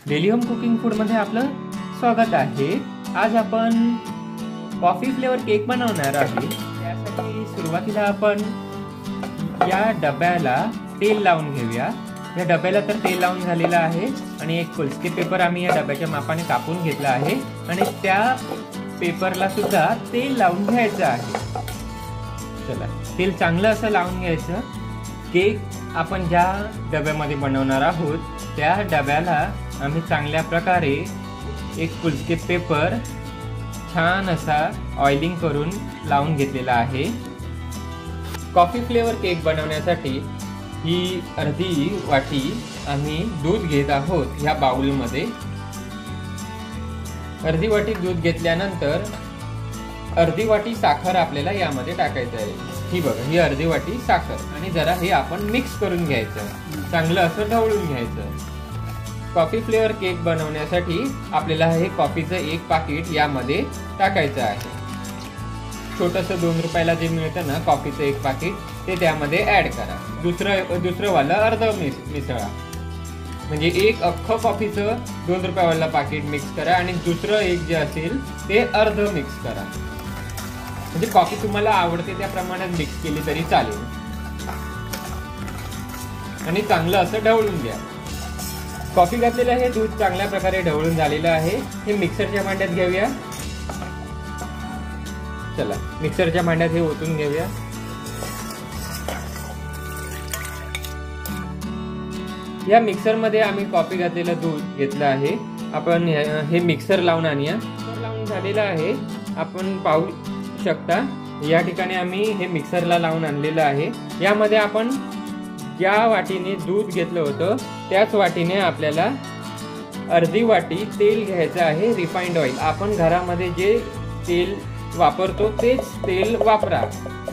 Daily home cooking फूडमध्ये आपलं स्वागत आहे। आज आपण कॉफी फ्लेवर केक बनवणार आहोत। त्यासाठी सुरुवातीला आपण या डब्याला तेल लावून घेऊया। या डब्याला तर तेल लावून झालेलं आहे आणि एक फुलस्केप पेपर आम्ही या डब्याच्या मापाने कापून घेतला आहे आणि त्या पेपरला सुद्धा तेल लावून घ्यायचं आहे। चला, तेल चांगलं असं लावून घ्यायचं। केक आपण ज्या डब्यामध्ये बनवणार आहोत त्या डब्याला आम्ही चांगल्या प्रकारे एक फुलस्केप पेपर छान असा ऑइलिंग करून लावून घेतलेला आहे। कॉफी फ्लेवर केक बनवण्यासाठी ही अर्धी वाटी आम्ही दूध घेत आहोत। ह्या बाउलमध्ये अर्धी वाटी दूध घेतल्यानंतर अर्धी वाटी साखर आपल्याला यामध्ये टाकायचं आहे। ही बघा, ही अर्धी वाटी साखर आणि जरा हे आपण मिक्स करून घ्यायचं, चांगलं असं ढवळून घ्यायचं। कॉफी फ्लेवर केक बनवण्यासाठी आपल्याला हे कॉफीचं एक पाकिट यामध्ये टाकायचं आहे। छोटंसं 2 रुपयाला जे मिळतं ना कॉफीचं एक पाकिट, ते त्यामध्ये ऍड करा। दुसरं वाला अर्ध मिसळा, म्हणजे एक अख्खं कॉफीचं 2 रुपयावाला पाकिट मिक्स करा आणि दुसरं एक जे असेल ते अर्ध मिक्स करा। म्हणजे कॉफी तुम्हाला आवडते त्या प्रमाणात मिक्स केली तरी चालेल आणि चांगलं असं ढवळून घ्या। कॉफी घातलेलं हे दूध चांगल्या प्रकारे ढवळून झालेलं आहे। हे मिक्सरच्या भांड्यात घेऊया। चला, मिक्सरच्या भांड्यात हे ओतून घेऊया। या मिक्सरमध्ये आम्ही कॉफी घातलेलं दूध घेतलं आहे। आपण हे मिक्सर लावून आणूया। मिक्सर लावून झालेलं आहे, आपण पाहू शकता। या ठिकाणी आम्ही हे मिक्सरला लावून आणलेलं आहे। यामध्ये आपण ज्या वाटीने दूध घेतलं होतं त्याच वाटीने आपल्याला अर्धी वाटी तेल घ्यायचं आहे, रिफाइंड ऑइल। आपण घरामध्ये जे तेल वापरतो तेच तेल वापरा।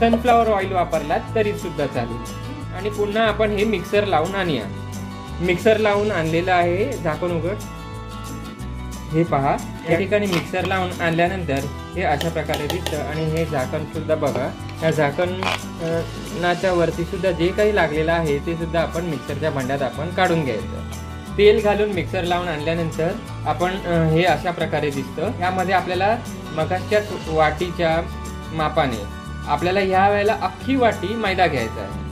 सनफ्लॉवर ऑइल वापरला तरी सुद्धा चालेल। आणि पुन्हा आपण हे मिक्सर लावून आणूया। मिक्सर लावून आणलेलं आहे, झाकण उघड। हे पहा, या ठिकाणी मिक्सर लावून आणल्यानंतर हे अशा प्रकारे दिसतं आणि हे झाकण सुद्धा बघा। या झाकणाच्या वरती सुद्धा जे काही लागलेलं आहे ते सुद्धा आपण मिक्सरच्या भांड्यात आपण काढून घ्यायचं। तेल घालून मिक्सर लावून आणल्यानंतर आपण हे अशा प्रकारे दिसतं। यामध्ये आपल्याला मगाच्या वाटीच्या मापाने आपल्याला ह्या वेळेला अख्खी वाटी मैदा घ्यायचा आहे।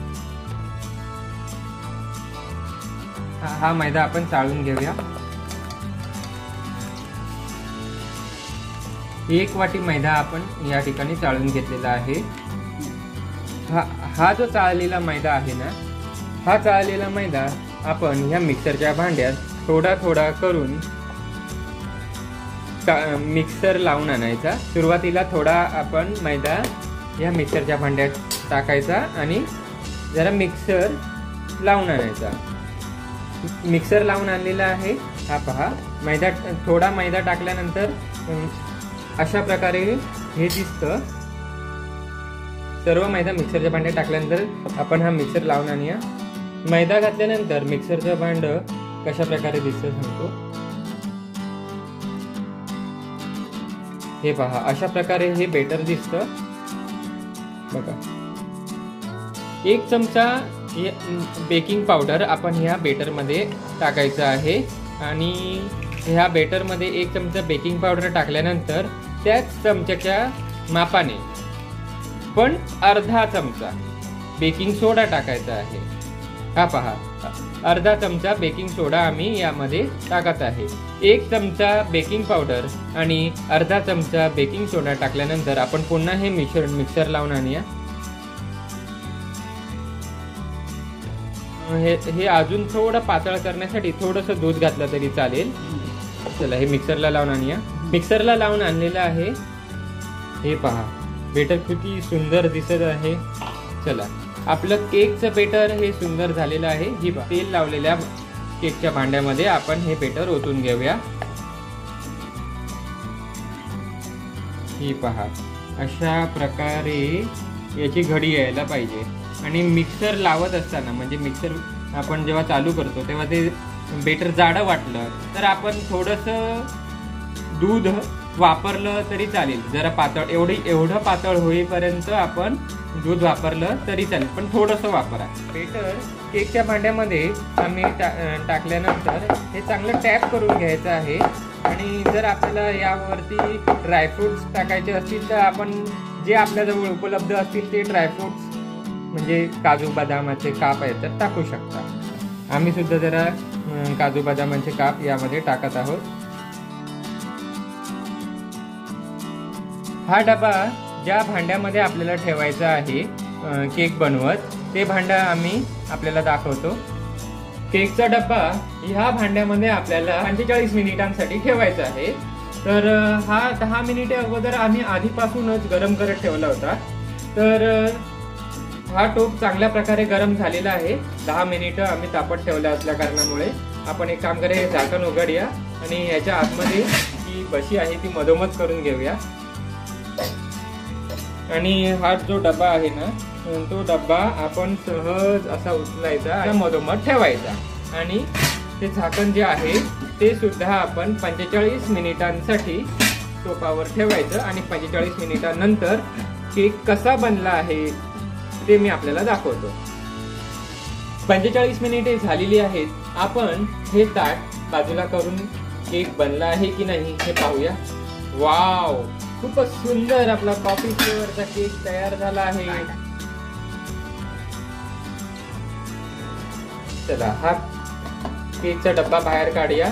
हा मैदा आपण चाळून घेऊया। 1 वाटी मैदा आपण या ठिकाणी चाळून घेतलेला आहे। हा जो चाळलेला मैदा आहे ना, हा चाळलेला मैदा आपण ह्या मिक्सरच्या भांड्यात थोडा थोडा करून मिक्सर लावून आणायचा। सुरुवातीला थोडा आपण मैदा ह्या मिक्सरच्या भांड्यात टाकायचा आणि जरा मिक्सर लावून आणायचा। मिक्सर लावून आणलेला आहे। हा पहा, थोडा मैदा टाकल्यानंतर अशा प्रकारे हे दिसतं। सर्व मैदा मिक्सरच्या भांड्यात टाकल्यानंतर आपण हा मिक्सर लावून आणूया। मैदा घातल्यानंतर मिक्सरचं भांड कशा प्रकारे दिसतं सांगतो। हे पहा, अशा प्रकारे हे बेटर दिसतं बघा। 1 चमचा बेकिंग पावडर आपण ह्या बेटरमध्ये टाकायचं आहे आणि ह्या बेटरमध्ये 1 चमचा बेकिंग पावडर टाकल्यानंतर त्याच चमच्याच्या मापाने पण अर्धा चमचा बेकिंग सोडा टाकायचा आहे। हा पहा, अर्धा चमचा बेकिंग सोडा आम्ही यामध्ये टाकत आहे। 1 चमचा बेकिंग पावडर आणि अर्धा चमचा बेकिंग सोडा टाकल्यानंतर आपण पुन्हा हे मिश्रण मिक्सर लावून आणूया। हे अजून थोडं पातळ करण्यासाठी थोडंसं दूध घातलं तरी चालेल। चला, हे मिक्सरला लावून आणूया। मिक्सरला लावून आणलेलं आहे। हे पहा, बेटर किती सुंदर दिसत आहे। चला, आपलं केकचं बेटर हे सुंदर झालेलं आहे। ही तेल लावलेल्या केकच्या भांड्यामध्ये आपण हे बेटर ओतून घेऊया। ही पहा, अशा प्रकारे याची घडी यायला पाहिजे। आणि मिक्सर लावत असताना, म्हणजे मिक्सर आपण जेव्हा चालू करतो तेव्हा ते बेटर जाडं वाटलं तर आपण थोडंसं दूध वापरलं तरी चालेल. जरा पातळ एवढं पातळ होईपर्यंत आपण दूध वापरलं तरी चालेल, पण थोडंसं वापरा. बेटर केकच्या भांड्यामध्ये आम्ही टाकल्यानंतर हे चांगलं टॅप करून घ्यायचं आहे. आणि जर आपल्याला यावरती ड्रायफ्रूट्स टाकायचे असतील तर आपण जे आपल्याजवळ उपलब्ध असतील ते ड्रायफ्रूट्स म्हणजे काजू बदामाचे काप आहेत तर टाकू शकता. आम्ही सुद्धा जरा काजू बदामाचे काप यामध्ये टाकत आहोत. हा डबा ज्या भांड्यामध्ये आपल्याला ठेवायचा आहे केक बनवत ते भांडं आम्ही आपल्याला दाखवतो. केकचा डब्बा ह्या भांड्यामध्ये आपल्याला 45 मिनिटांसाठी ठेवायचा आहे. तर हा 10 मिनिटे अगोदर आम्ही आधीपासूनच गरम करत ठेवला होता. तर हा टोप चांगल्या प्रकारे गरम झालेला आहे. 10 मिनिटं आम्ही तापत ठेवला असल्या कारणामुळे आपण एक काम करूया, झाकण उघडूया आणि याच्या आतमध्ये जी बशी आहे ती मधोमध करून घेऊया. आणि हा जो डब्बा आहे ना तो डब्बा आपण सहज असा उचलायचा आणि मधोमध ठेवायचा. आणि ते झाकण जे आहे ते सुद्धा आपण 45 मिनिटांसाठी टोपावर ठेवायचं. आणि 45 मिनिटांनंतर केक कसा बनला आहे ते मी आपल्याला दाखवतो. 45 मिनिटे झालेली आहेत. आपण हे ताट बाजूला करून केक बनला आहे की नाही हे पाहूया. वाव, खूपच सुंदर आपला कॉफी फ्लेवरचा केक तयार झाला आहे. चला हा केकचा डब्बा बाहेर काढूया.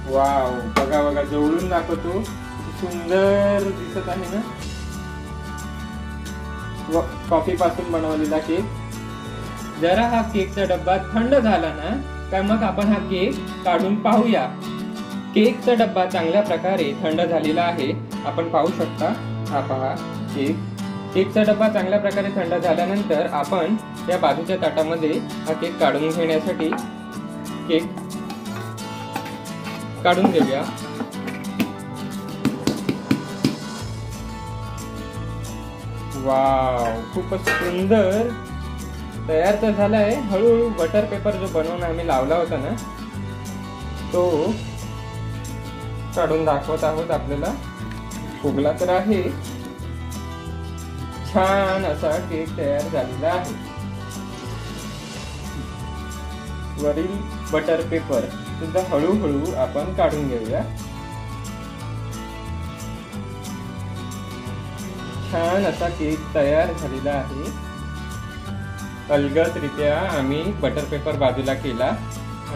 वाव, बघा बघा, जवळून दाखवतो, सुंदर दिसत आहे ना कॉफी पासून बनवलेला केक. जरा हा केकचा डब्बा थंड झाला ना तर मग आपण हा केक काढून पाहूया. केकचा डब्बा चांगल्या प्रकारे थंड झालेला आहे. आपण पाहू शकता. हा पहा केकचा डब्बा चांगल्या प्रकारे थंड झाल्यानंतर आपण या बाजूच्या ताटामध्ये हा केक काढून घेण्यासाठी केक काढून घेऊया. वाव, खूपच सुंदर तयार तर झालाय. हळूहळू बटर पेपर जो बनवून आम्ही लावला होता ना तो काढून दाखवत आहोत आपल्याला. फुगला तर आहे. छान असा केक तयार झालेला आहे. वरील बटर पेपर सुद्धा हळूहळू आपण काढून घेऊया. छान असा केक तयार झालेला आहे. अलगदरित्या आम्ही बटर पेपर बाजूला केला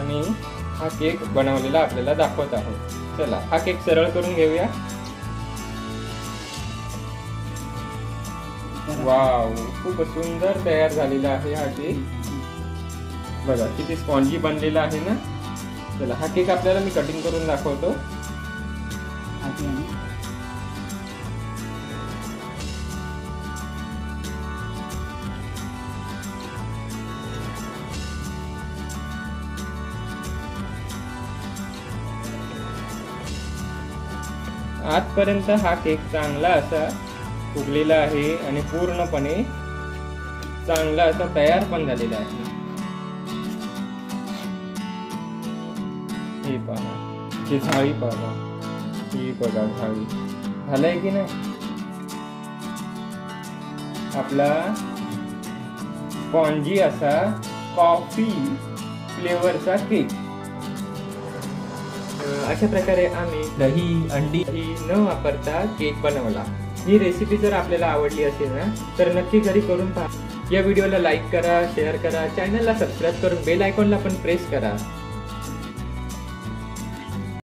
आणि हा केक बनवलेला आपल्याला दाखवत आहोत. चला हा केक सरळ करून घेऊया. वाव, खूप सुंदर तयार झालेला आहे हा केक. बघा किती स्पॉन्जी बनलेला आहे ना. चला हा केक आपल्याला मी कटिंग करून दाखवतो. आजपर्यंत हा केक चांगला असा फुगलेला आहे आणि पूर्णपणे चांगला असा तयार पण झालेला आहे. हे पहा, ही झाळी पहा, ही बघा झाळी झालंय की नाही. आपला स्पॉन्जी असा कॉफी फ्लेवरचा केक. अशा प्रकारे आम्ही दही अंडी न वापरता केक बनवला. ही रेसिपी जर आपल्याला आवडली असेल ना तर नक्की घरी करून पहा. या व्हिडिओला लाईक करा, शेअर करा, चॅनलला सबस्क्राईब करून बेल आयकॉनला पण प्रेस करा.